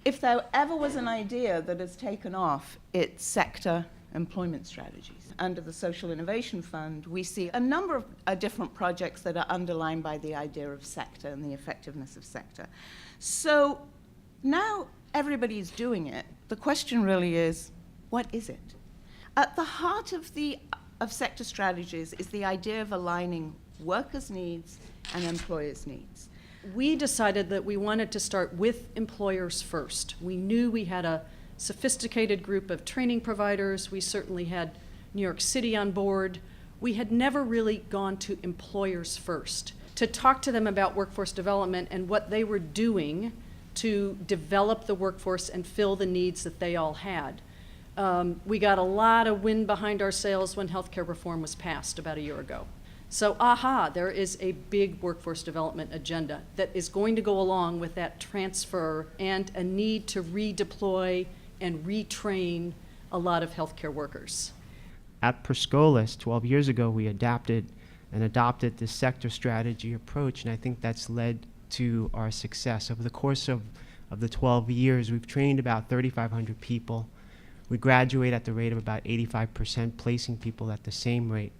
If there ever was an idea that has taken off, it's sector employment strategies. Under the Social Innovation Fund, we see a number of different projects that are underlined by the idea of sector and the effectiveness of sector. So now everybody's doing it. The question really is, what is it? At the heart of sector strategies is the idea of aligning workers' needs and employers' needs. We decided that we wanted to start with employers first. We knew we had a sophisticated group of training providers. We certainly had New York City on board. We had never really gone to employers first to talk to them about workforce development and what they were doing to develop the workforce and fill the needs that they all had. We got a lot of wind behind our sails when healthcare reform was passed about a year ago. So, there is a big workforce development agenda that is going to go along with that transfer and a need to redeploy and retrain a lot of healthcare workers. At Scholas, 12 years ago, we adapted and adopted this sector strategy approach, and I think that's led to our success. Over the course of the 12 years, we've trained about 3,500 people. We graduate at the rate of about 85%, placing people at the same rate.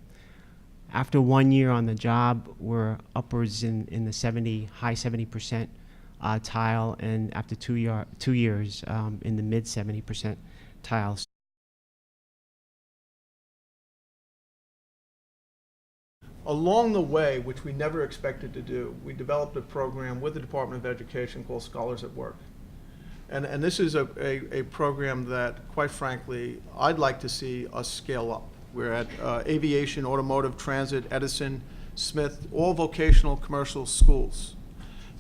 After 1 year on the job, we're upwards in the high 70% tile, and after 2 years, in the mid 70% tiles. Along the way, which we never expected to do, we developed a program with the Department of Education called Scholars at Work. And this is a program that, quite frankly, I'd like to see us scale up. We're at aviation, automotive, transit, Edison, Smith, all vocational commercial schools,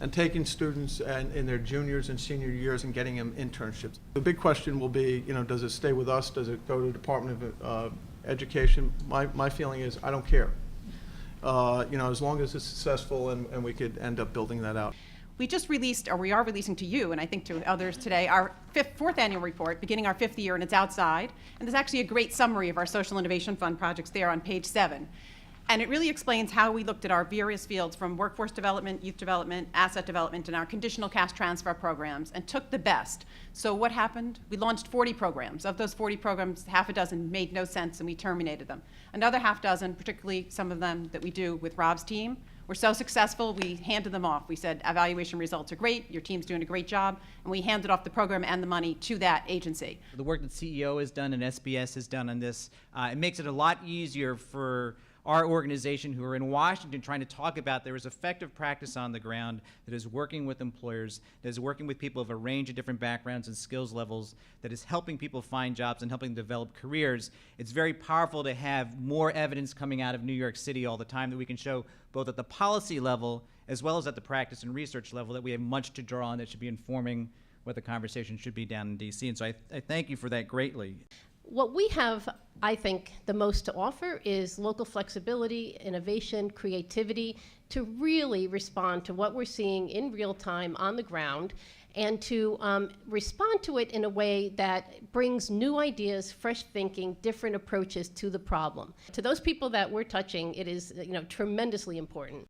and taking students in their juniors and senior years and getting them internships. The big question will be, does it stay with us? Does it go to the Department of Education? My feeling is I don't care. As long as it's successful and we could end up building that out. We just released, or we are releasing to you, and I think to others today, our fourth annual report, beginning our 5th year, and it's outside. And there's actually a great summary of our Social Innovation Fund projects there on page 7. And it really explains how we looked at our various fields from workforce development, youth development, asset development, and our conditional cash transfer programs, and took the best. So what happened? We launched 40 programs. Of those 40 programs, half a dozen made no sense, and we terminated them. Another half dozen, particularly some of them that we do with Rob's team, were so successful, we handed them off. We said, evaluation results are great, your team's doing a great job, and we handed off the program and the money to that agency. The work that CEO has done and SBS has done on this, it makes it a lot easier for our organization who are in Washington trying to talk about there is effective practice on the ground that is working with employers, that is working with people of a range of different backgrounds and skills levels, that is helping people find jobs and helping them develop careers. It's very powerful to have more evidence coming out of New York City all the time that we can show both at the policy level as well as at the practice and research level that we have much to draw on that should be informing what the conversation should be down in DC. And so I thank you for that greatly. What we have, I think, the most to offer is local flexibility, innovation, creativity to really respond to what we're seeing in real time on the ground and to respond to it in a way that brings new ideas, fresh thinking, different approaches to the problem. To those people that we're touching, it is tremendously important.